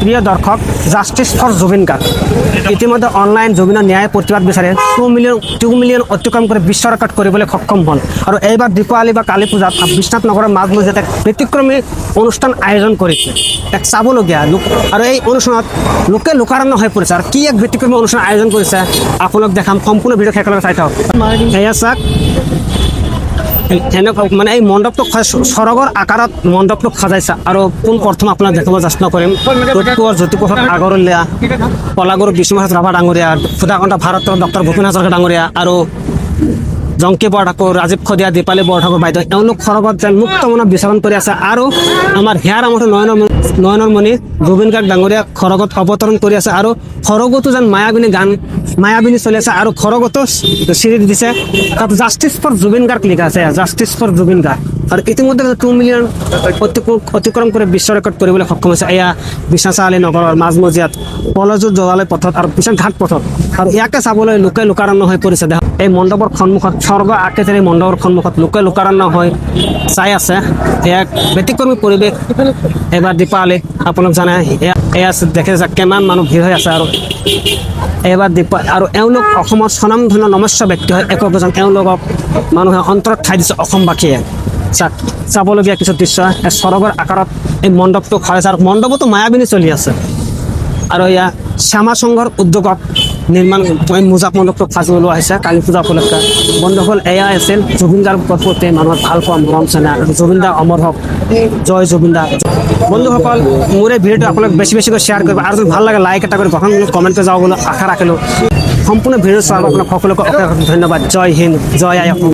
প্ৰিয় দৰ্শক, justice for Zubeen Garg ইতিমধ্যে অনলাইন জুবিনৰ ন্যায় প্ৰতিবাদ বিচাৰে 2 মিলিয়ন অতিক্ৰম কৰি বিশ্ব ৰেকৰ্ড কৰিবলৈ সক্ষম হ'ল। আৰু এইবাৰ দীপাৱলী বা কালী পূজাত বিশ্বনাথ নগৰৰ মাজমজিয়াত এক ব্যতিক্ৰমী অনুষ্ঠান আয়োজন কৰিছে, এক চাবলগীয়া লোক। আৰু এই অনুষ্ঠানত লোকে লোকাৰণ্য হৈ পৰিছে। আৰু কি এক ব্যতিক্ৰমী অনুষ্ঠান আয়োজন কৰিছে আপোনালোক দেখাম, সম্পূৰ্ণ ভিডিঅ' একেলগে চাই থাকক। এয়া চাওক, এনেকুৱা মানে এই মণ্ডপটো স্বৰ্গৰ আকাৰত মণ্ডপটোক সজাইছে। আৰু প্ৰথম আপোনাক দেখাব চেষ্টা কৰিম জ্যোতিপ্ৰসাদ আগৰৱালা, কলাগুৰু বিষ্ণুপ্ৰসাদ ৰাভা ডাঙৰীয়া, সুধাকণ্ঠ ভাৰতৰ ডক্টৰ ভূপেন হাজৰিকা ডাঙৰীয়া আৰু জংকী বৰঠাকুৰ, ৰাজীৱ খদিয়া, দীপালী বৰঠাকুৰ বাইদেউ, এওঁলোক সৰগত যেন মুক্ত মনত বিচৰণ কৰি আছে। আৰু আমাৰ হিয়াৰ আমঠু নয়নমণি জুবিন গাৰ্গ ডাঙৰীয়া সৰগত অৱতৰণ কৰি আছে। আৰু সৰগতো যেন মায়াবিনী চলি আছে। আৰু সৰগতো চিৰি দিছে, তাত জাষ্টিছ ফৰ জুবিন গাৰ্গ লিখা আছে, জাষ্টিছ ফৰ জুবিন গাৰ্গ। আৰু ইতিমধ্যে 2 মিলিয়ন অতিক্ৰম কৰি বিশ্ব ৰেকৰ্ড কৰিবলৈ সক্ষম হৈছে। এয়া বিশ্বনাথ চাৰিআলি নগৰৰ মাজমজিয়াত কলেজৰ যোৱালৈ পথত আৰু বিশ্বনাথ ঘাট পথত। আৰু ইয়াকে চাবলৈ লোকে লোকাৰণ্য হৈ পৰিছে। এই মণ্ডপৰ সন্মুখত স্বৰ্গ আকৃতিৰ এই মণ্ডপৰ সন্মুখত লোকে লোকাৰণ্য হৈ চাই আছে। এক ব্যতিক্ৰমী পৰিৱেশ এইবাৰ দীপাৱলী। আপোনালোক জানে এয়া দেখে যে কিমান মানুহ ভিৰ হৈ আছে। আৰু এইবাৰ আৰু এওঁলোক অসমৰ স্বনামধন্য নমস্য ব্যক্তি হয় একোজন। এওঁলোকক মানুহে অন্তৰত ঠাই দিছে অসমবাসীয়ে। চাবলগীয়া কিছু দৃশ্য স্বৰ্গৰ আকাৰত এই মণ্ডপটো খৰাইছে। আৰু মণ্ডপতো মায়াবিনী চলি আছে। আৰু এয়া শ্যামা সংঘৰ উদ্যোগত নিৰ্মাণ মোজাক মণ্ডপটো সাজি ওলোৱা হৈছে কালী পূজা উপলক্ষে। বন্ধুসকল, এয়া আছিল জুবিন গাৰ্গ প্ৰতি মানুহৰ ভাল পোৱা মৰম চেনেহ। জুবিন দা অমৰ হওক, জয় জুবিন দা। বন্ধুসকল, মোৰ এই ভিডিঅ'টো আপোনালোক বেছিকৈ শ্বেয়াৰ কৰিব। আৰু যদি ভাল লাগে লাইক এটা কৰি গঠনমূলক কমেণ্ট কৰি যাব বুলি আশা ৰাখিলোঁ। সম্পূৰ্ণ ভিডিঅ' চোৱাৰ আপোনাক সকলোকে ধন্যবাদ। জয় হিন্দ, জয় আই অসম।